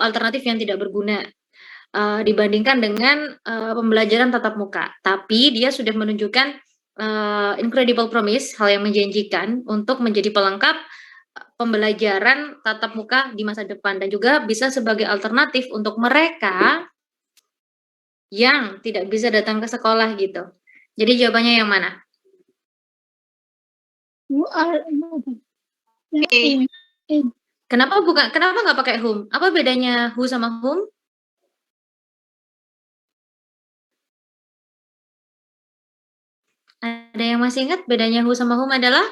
alternatif yang tidak berguna, dibandingkan dengan, pembelajaran tatap muka. Tapi dia sudah menunjukkan, incredible promise, hal yang menjanjikan untuk menjadi pelengkap, pembelajaran tatap muka di masa depan dan juga bisa sebagai alternatif untuk mereka yang tidak bisa datang ke sekolah gitu. Jadi jawabannya yang mana? Kenapa nggak pakai whom? Apa bedanya who sama whom? Ada yang masih ingat bedanya who sama whom adalah?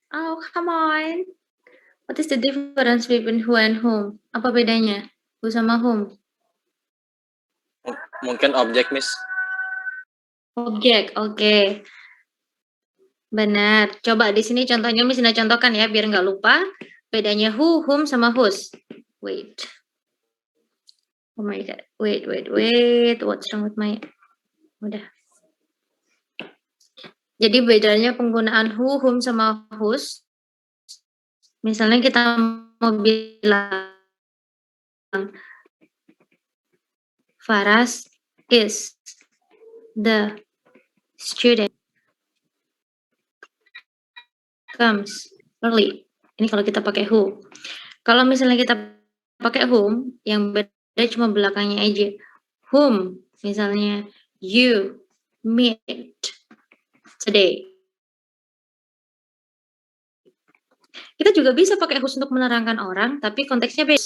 Oh, come on. What is the difference between who and whom? Apa bedanya? Who sama whom? Mungkin objek, Miss. Objek, oke. Benar. Coba di sini contohnya Miss Ina contohkan ya biar nggak lupa. Bedanya who, whom sama whose. Wait. Oh my god. Wait. What's wrong with my udah. Jadi bedanya penggunaan who, whom sama whose. Misalnya kita mau bilang Faras is the student comes early. Ini kalau kita pakai who. Kalau misalnya kita pakai whom, yang beda cuma belakangnya aja. Whom, misalnya you meet today. Kita juga bisa pakai whose untuk menerangkan orang, tapi konteksnya beda.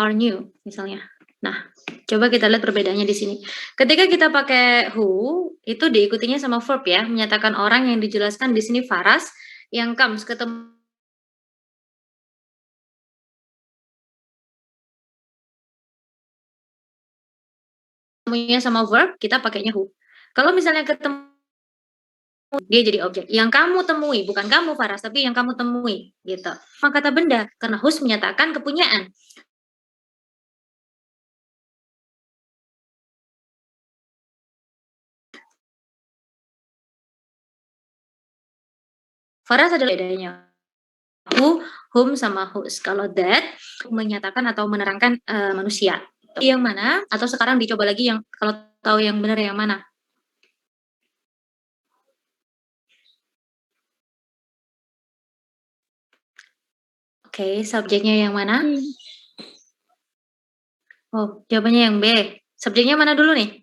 Are new, misalnya. Nah, coba kita lihat perbedaannya di sini. Ketika kita pakai who, itu diikutinya sama verb ya, menyatakan orang yang dijelaskan di sini Faras, yang comes ketemu ketemunya sama verb, kita pakainya who. Kalau misalnya ketemu dia jadi objek. Yang kamu temui, bukan kamu Faras, tapi yang kamu temui, gitu. Maka kata benda, karena whose menyatakan kepunyaan. Faras adalah bedanya. Who, whom sama whose. Kalau that menyatakan atau menerangkan manusia. Yang mana? Atau sekarang dicoba lagi yang kalau tahu yang benar yang mana? Oke, subjeknya yang mana? Oh, jawabannya yang B. Subjeknya mana dulu nih?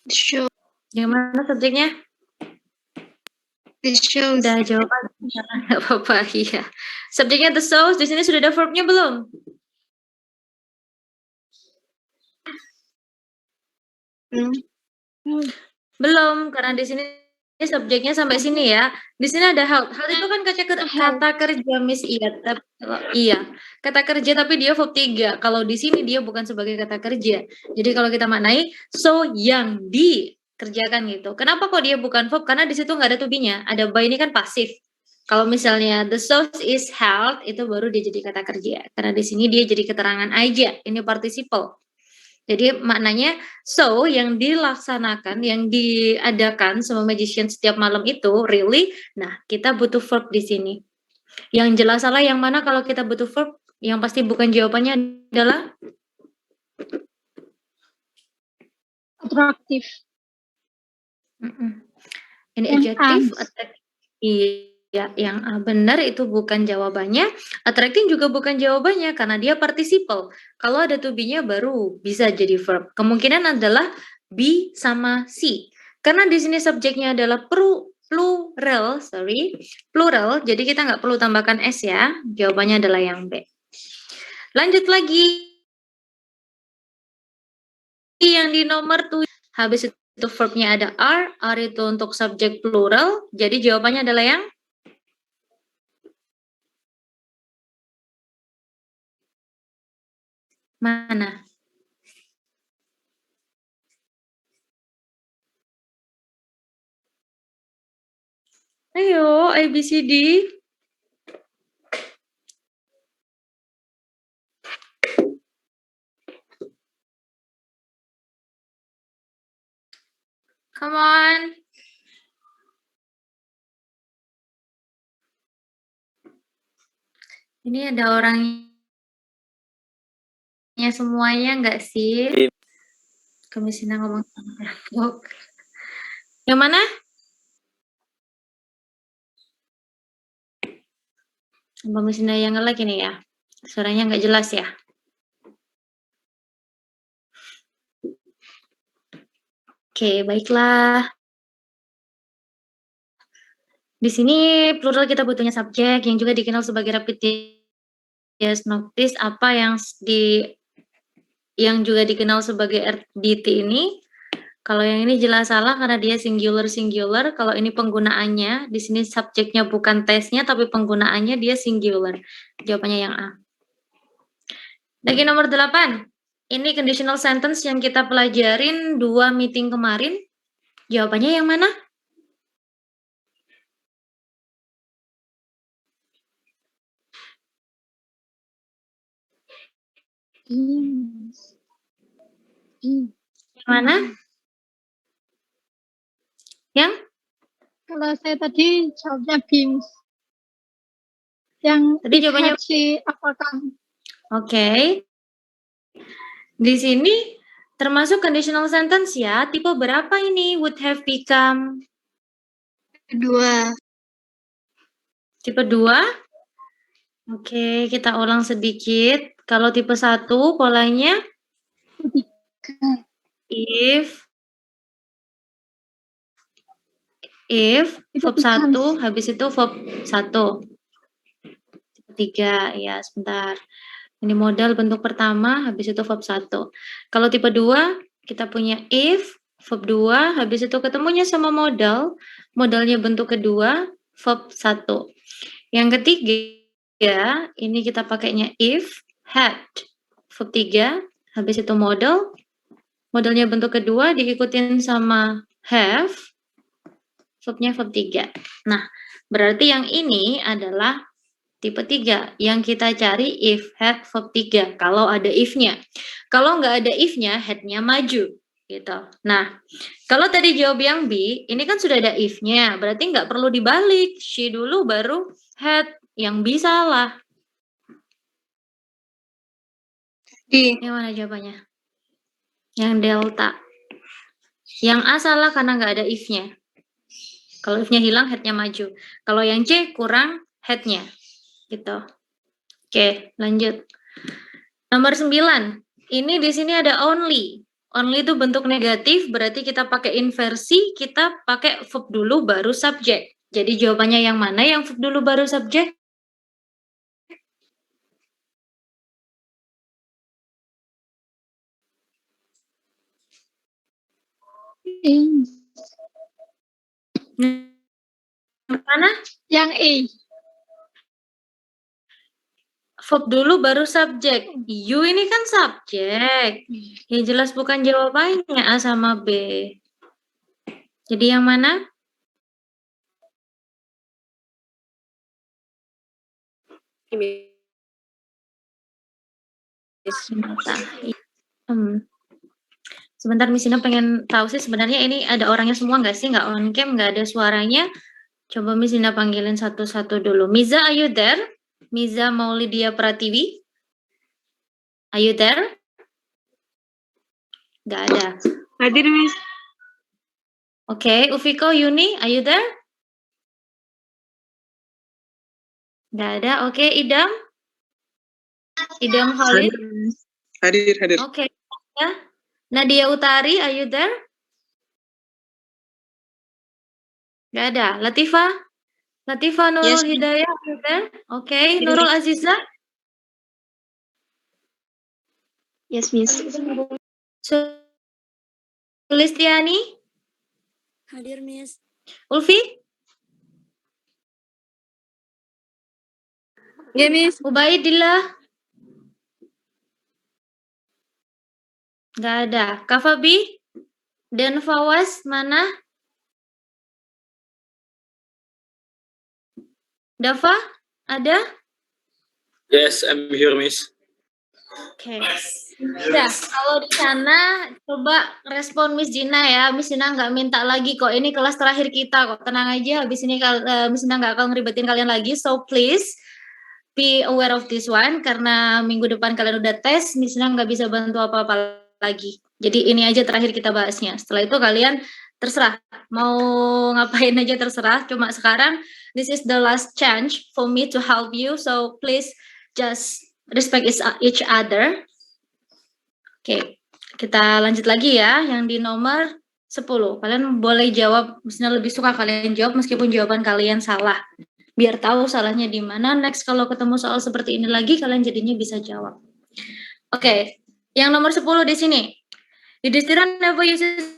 Show. Yang mana subjeknya? The shows. Udah jawaban. Nggak apa-apa, iya. Subjeknya the shows, di sini sudah ada verbnya belum? Belum, karena di sini subjeknya sampai sini ya. Di sini ada hal. Hal itu kan kata kerja Miss iya. Kata kerja tapi dia verb 3. Kalau di sini dia bukan sebagai kata kerja. Jadi kalau kita maknai so yang dikerjakan gitu. Kenapa kok dia bukan verb? Karena di situ nggak ada to be-nya. Ada by ini kan pasif. Kalau misalnya the sauce is held itu baru dia jadi kata kerja. Karena di sini dia jadi keterangan aja. Ini participle. Jadi maknanya so yang dilaksanakan, yang diadakan sama magician setiap malam itu really, nah kita butuh verb di sini. Yang jelas salah yang mana kalau kita butuh verb, yang pasti bukan jawabannya adalah Atraktif. Ini adjektif, iya, yang benar itu bukan jawabannya. Attracting juga bukan jawabannya karena dia participle. Kalau ada to be-nya baru bisa jadi verb. Kemungkinan adalah be sama si. Karena di sini subjeknya adalah plural, plural. Jadi kita nggak perlu tambahkan s ya. Jawabannya adalah yang B. Lanjut lagi. Yang di nomor 7, habis itu verbnya ada are itu untuk subjek plural. Jadi jawabannya adalah yang mana? Ayo, ABCD. Come on. Ini ada orangnya semuanya nggak sih? Kami Sina ngomong sama tembok. Yang mana? Mbak Sina yang nge-like ini ya. Suaranya nggak jelas ya. Oke, baiklah. Di sini plural kita butuhnya subjek yang juga dikenal sebagai repetitious notice. Apa yang juga dikenal sebagai RDT ini? Kalau yang ini jelas salah karena dia singular. Kalau ini penggunaannya, di sini subjeknya bukan tesnya, tapi penggunaannya dia singular. Jawabannya yang A. Lagi nomor 8. Ini conditional sentence yang kita pelajarin 2 meeting kemarin. Jawabannya yang mana? Yang mana? Yang? Kalau saya tadi jawabnya BIMS. Yang Tadi jawabannya si apakah? Oke. Di sini termasuk conditional sentence ya. Tipe berapa ini would have become? Kedua. Tipe 2. Oke, kita ulang sedikit. Kalau tipe 1 polanya if verb 1 habis itu verb 1. Tipe 3 ya, sebentar. Ini modal bentuk pertama habis itu verb 1. Kalau tipe 2 kita punya if verb 2 habis itu ketemunya sama modalnya bentuk kedua verb 1. Yang ketiga ini kita pakainya if had verb 3 habis itu modelnya bentuk kedua diikutin sama have verbnya verb 3. Nah, berarti yang ini adalah tipe 3 yang kita cari if had verb 3 kalau ada if-nya. Kalau nggak ada if-nya, had-nya maju gitu. Nah, kalau tadi jawab yang B, ini kan sudah ada if-nya, berarti nggak perlu dibalik. She dulu baru had. Yang B salah. D. Yang mana jawabannya? Yang delta. Yang A salah karena nggak ada if-nya. Kalau if-nya hilang, had-nya maju. Kalau yang C kurang had-nya. Gitu. Oke, lanjut. Nomor 9. Ini di sini ada only. Only itu bentuk negatif, berarti kita pakai inversi, kita pakai verb dulu baru subjek. Jadi jawabannya yang mana yang verb dulu baru subjek? Mana? Yang E. Verb dulu baru subjek. You ini kan subjek. Ya jelas bukan jawabannya A sama B. Jadi yang mana? Sebentar Miss Ina pengen tahu sih sebenarnya ini ada orangnya semua nggak sih? Nggak on cam, nggak ada suaranya. Coba Miss Ina panggilin satu-satu dulu. Miza, are you there? Miza Maulidia Pratiwi? Are you there? Nggak ada. Hadir, Miss. Oke, Ufiko Yuni, are you there? Nggak ada. Oke, Idam? Idam Khalid? Hadir. Oke. Ya. Nadia Utari, are you there? Nggak ada. Latifa Nurul Yes, Miss. Hidayah, are you there? Oke. Nurul Aziza? Yes, Miss. Sulistiani? Hadir, Miss. Ulfi? Ya, Miss. Ubaidillah? Nggak ada. Kak Fabi? Dan Fawas mana? Dava? Ada? Yes, I'm here, Miss. Oke. Udah, kalau di sana coba respon Miss Gina ya. Miss Gina nggak minta lagi kok. Ini kelas terakhir kita kok. Tenang aja. Habis ini Miss Gina nggak akan ngeribetin kalian lagi. So please be aware of this one. Karena minggu depan kalian udah tes. Miss Gina nggak bisa bantu apa-apa lagi. Jadi ini aja terakhir kita bahasnya. Setelah itu kalian terserah. Mau ngapain aja terserah. Cuma sekarang this is the last chance for me to help you. So please just respect each other. Oke, kita lanjut lagi ya. Yang di nomor 10. Kalian boleh jawab, misalnya lebih suka kalian jawab meskipun jawaban kalian salah. Biar tahu salahnya di mana. Next kalau ketemu soal seperti ini lagi, kalian jadinya bisa jawab. Oke, yang nomor 10 di sini. The dictionary never uses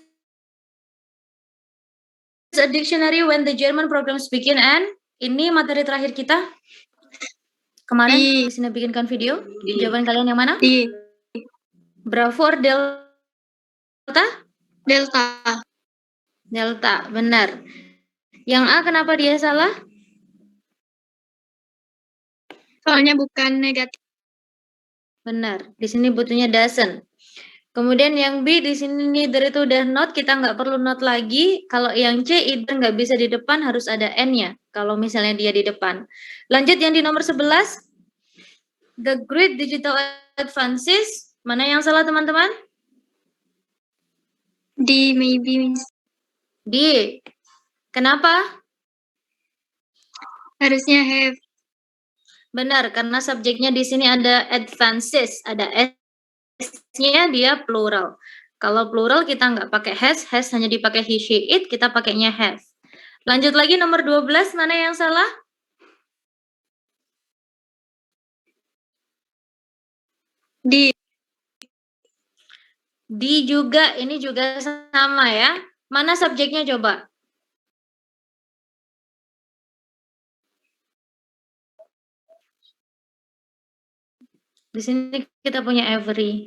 a dictionary when the German programs begin and ini materi terakhir kita. Kemarin di sini bikinkan video. Jawaban kalian yang mana? D. Bravo or Delta? Delta. Delta, benar. Yang A kenapa dia salah? Soalnya bukan negatif. Benar. Di sini butuhnya doesn't. Kemudian yang B di sini neither itu udah not, kita nggak perlu not lagi. Kalau yang C either nggak bisa di depan, harus ada N-nya. Kalau misalnya dia di depan. Lanjut yang di nomor 11. The great digital advances. Mana yang salah teman-teman? D maybe Miss. D. Kenapa? Harusnya have. Benar, karena subjeknya di sini ada advances, ada S-nya dia plural. Kalau plural kita nggak pakai has hanya dipakai he, she, it, kita pakainya have. Lanjut lagi nomor 12, mana yang salah? D. D juga, ini juga sama ya. Mana subjeknya coba? Di sini kita punya every.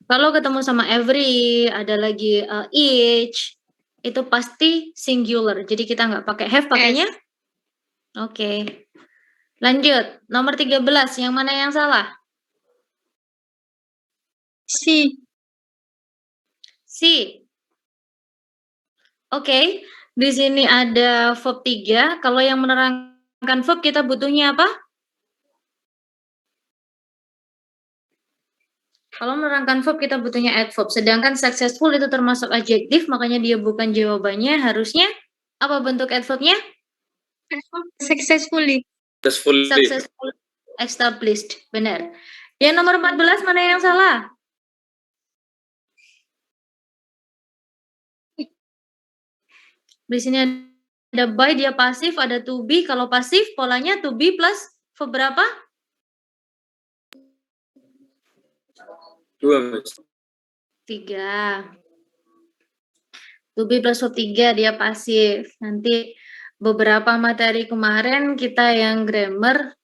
Kalau ketemu sama every, ada lagi each, itu pasti singular. Jadi kita nggak pakai have, pakainya? Oke. Lanjut, nomor 13, yang mana yang salah? C. C. Oke, di sini ada verb 3. Kalau yang menerangkan verb kita butuhnya apa? Kalau menerangkan verb kita butuhnya adverb. Sedangkan successful itu termasuk adjektif, makanya dia bukan jawabannya. Harusnya apa bentuk adverbnya? Successfully. Successful established. Benar. Yang nomor 14 mana yang salah? Di sini ada by, dia pasif, ada to be. Kalau pasif polanya to be plus verb berapa? 2, Miss. 3. To be plus verb 3, dia pasif. Nanti beberapa materi kemarin kita yang grammar,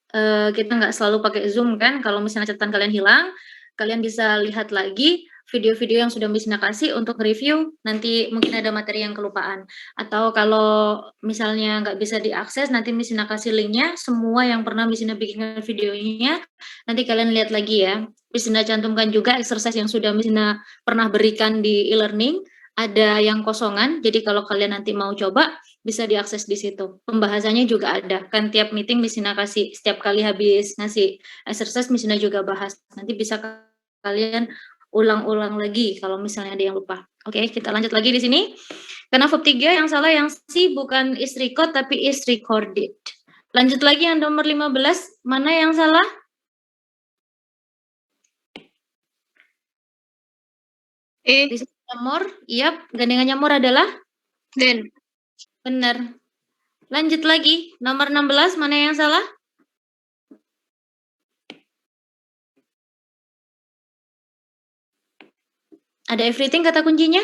kita nggak selalu pakai Zoom kan. Kalau misalnya catatan kalian hilang, kalian bisa lihat lagi video-video yang sudah Miss Nina kasih untuk review. Nanti mungkin ada materi yang kelupaan. Atau kalau misalnya nggak bisa diakses, nanti Miss Nina kasih linknya. Semua yang pernah Miss Nina bikin videonya, nanti kalian lihat lagi ya. Miss Nina cantumkan juga exercise yang sudah Miss Nina pernah berikan di e-learning. Ada yang kosongan, jadi kalau kalian nanti mau coba, bisa diakses di situ. Pembahasannya juga ada. Kan tiap meeting Miss Nina kasih, setiap kali habis ngasih exercise, Miss Nina juga bahas. Nanti bisa kalian ulang-ulang lagi kalau misalnya ada yang lupa. Oke, kita lanjut lagi di sini. Karena verb 3 yang salah yang C bukan is record tapi is recorded. Lanjut lagi yang nomor 15, mana yang salah? Di sini more, iya, gandengannya more adalah? Then. Benar. Lanjut lagi, nomor 16, mana yang salah? Ada everything kata kuncinya?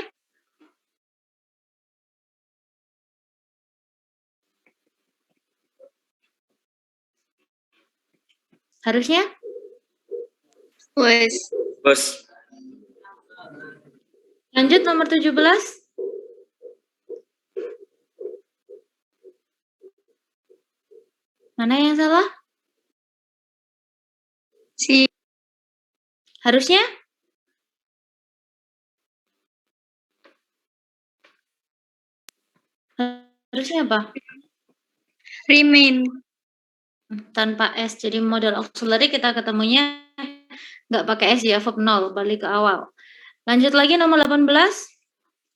Harusnya? Was. Lanjut nomor 17. Mana yang salah? Si. Harusnya? Harusnya apa? Remain. Tanpa S. Jadi modal auxiliary kita ketemunya nggak pakai S ya, verb 0, balik ke awal. Lanjut lagi nomor 18.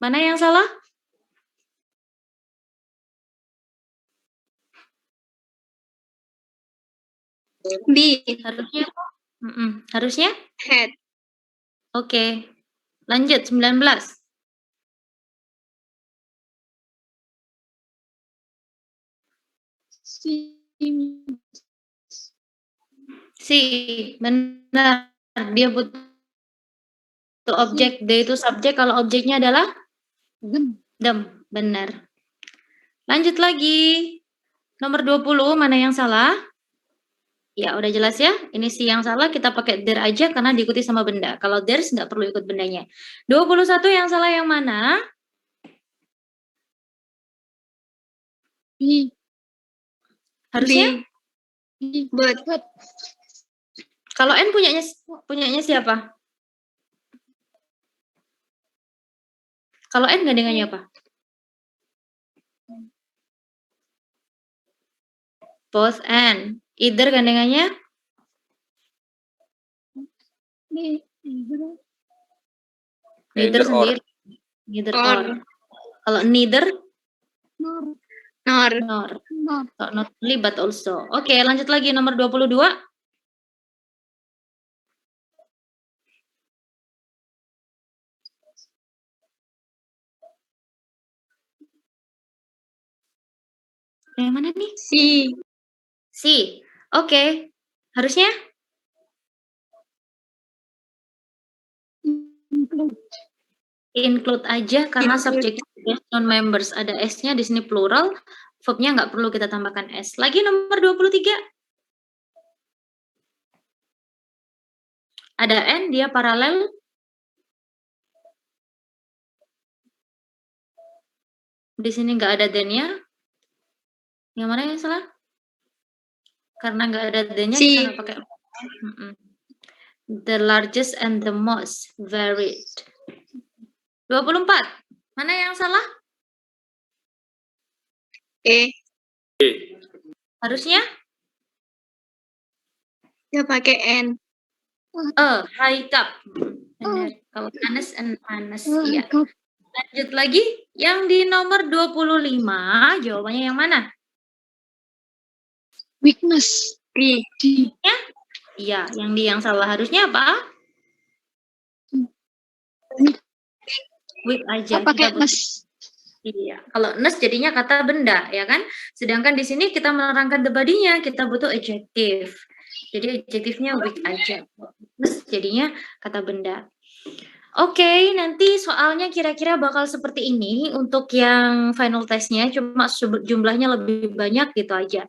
Mana yang salah? B. Harusnya apa? Harusnya? Had. Oke. Lanjut 19. Si, benar. Dia butuh objek, D itu subjek, kalau objeknya adalah them, benar. Lanjut lagi. Nomor 20, mana yang salah? Ya, udah jelas ya. Ini si yang salah, kita pakai there aja karena diikuti sama benda. Kalau there's nggak perlu ikut bendanya. 21 yang salah yang mana? B. Harusnya? B. But. Kalau N punyanya siapa? Kalau N gandengannya apa? Both and. Either gandengannya? Neither sendiri. Neither or. Kalau neither? Nor. Nor. Not only but also. Oke, lanjut lagi nomor 22. Yang mana nih? Si. Si. Oke. Harusnya? Include aja karena subjeknya non-members. Ada S-nya di sini plural. Verb-nya nggak perlu kita tambahkan S. Lagi nomor 23. Ada N, dia paralel. Di sini nggak ada then-nya. Yang mana yang salah? Karena nggak ada then-nya, Si. kita nggak pakai. The largest and the most varied. 24. Mana yang salah? E. Harusnya? Dia pakai N. High cup. Benar. Kalau Anes and Anes, iya. Lanjut lagi. Yang di nomor 25, jawabannya yang mana? Weakness. D. Iya, yang salah. Harusnya apa? Weak aja. Pakai Kita ness. Iya, kalau ness jadinya kata benda, ya kan? Sedangkan di sini kita menerangkan the body-nya, kita butuh adjective. Jadi adjektifnya weak aja. Ness jadinya kata benda. Oke, nanti soalnya kira-kira bakal seperti ini untuk yang final testnya, cuma jumlahnya lebih banyak gitu aja.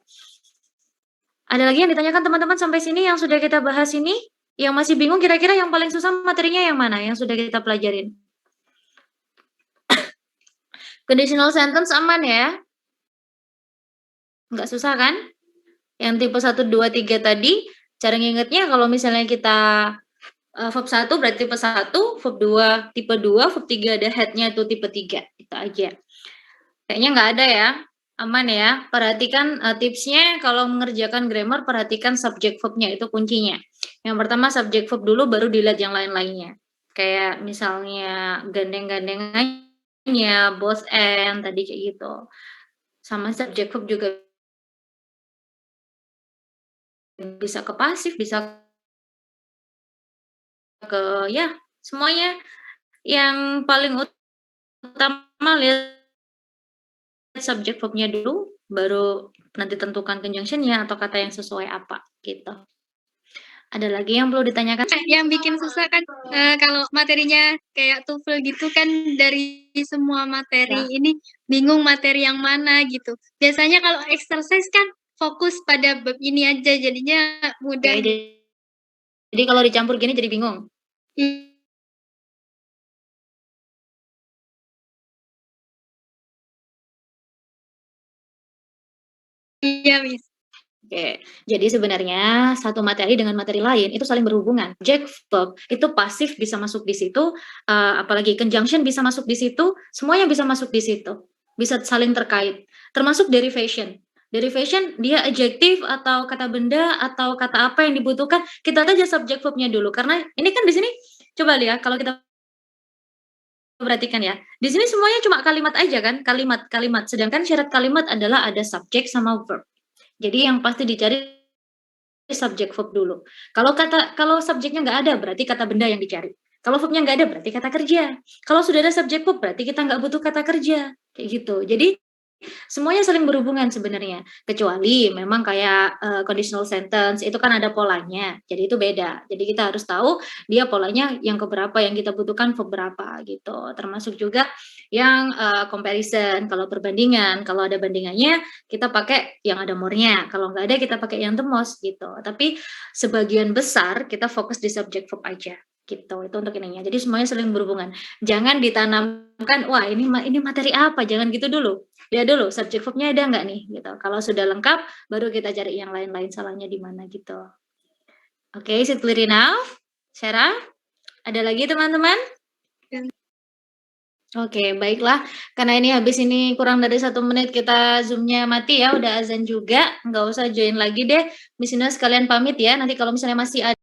Ada lagi yang ditanyakan teman-teman sampai sini yang sudah kita bahas ini? Yang masih bingung kira-kira yang paling susah materinya yang mana yang sudah kita pelajarin? Conditional sentence aman ya? Nggak susah kan? Yang tipe 1, 2, 3 tadi, cara ngingetnya kalau misalnya kita verb 1 berarti tipe 1, verb 2 tipe 2, verb 3 ada head-nya itu tipe 3. Itu aja. Kayaknya nggak ada ya? Aman ya? Perhatikan tipsnya kalau mengerjakan grammar, perhatikan subject verb-nya, itu kuncinya. Yang pertama subject verb dulu, baru dilihat yang lain-lainnya. Kayak misalnya gandeng-gandengannya, both and, tadi kayak gitu. Sama subject verb juga bisa ke pasif, bisa ke ya semuanya. Yang paling utama lihat subject verb-nya dulu, baru nanti tentukan conjunction-nya atau kata yang sesuai apa gitu. Ada lagi yang perlu ditanyakan? Yang bikin susah kan kalau materinya kayak TOEFL gitu kan, dari semua materi ini bingung materi yang mana gitu. Biasanya kalau exercise kan fokus pada bab ini aja, jadinya mudah. Jadi kalau dicampur gini jadi bingung. Iya, Miss. Oke, jadi sebenarnya satu materi dengan materi lain itu saling berhubungan. Subject verb itu pasif bisa masuk di situ, apalagi conjunction bisa masuk di situ, semuanya bisa masuk di situ. Bisa saling terkait. Termasuk derivation. Derivation dia adjektif atau kata benda atau kata apa yang dibutuhkan, kita lihat aja subject verb-nya dulu karena ini kan di sini coba lihat kalau kita perhatikan ya. Di sini semuanya cuma kalimat aja kan, kalimat-kalimat. Sedangkan syarat kalimat adalah ada subjek sama verb. Jadi yang pasti dicari subjek verb dulu. Kalau subjeknya nggak ada berarti kata benda yang dicari. Kalau verbnya nggak ada berarti kata kerja. Kalau sudah ada subjek verb berarti kita nggak butuh kata kerja. Kayak gitu. Jadi semuanya saling berhubungan sebenarnya, kecuali memang kayak conditional sentence itu kan ada polanya, jadi itu beda. Jadi kita harus tahu dia polanya yang keberapa yang kita butuhkan verb berapa gitu. Termasuk juga yang comparison, kalau perbandingan, kalau ada bandingannya kita pakai yang ada more-nya, kalau nggak ada kita pakai yang the most gitu. Tapi sebagian besar kita fokus di subject verb aja gitu. Itu untuk ininya. Jadi semuanya saling berhubungan. Jangan ditanamkan, wah ini materi apa? Jangan gitu dulu. Lihat dulu subject verb-nya ada nggak nih gitu. Kalau sudah lengkap baru kita cari yang lain-lain salahnya di mana gitu. Oke, is it clear enough? Sarah? Ada lagi teman-teman? Oke, baiklah. Karena ini habis ini kurang dari 1 menit kita Zoom-nya mati ya, udah azan juga. Nggak usah join lagi deh. Miss Ina sekalian pamit ya. Nanti kalau misalnya masih ada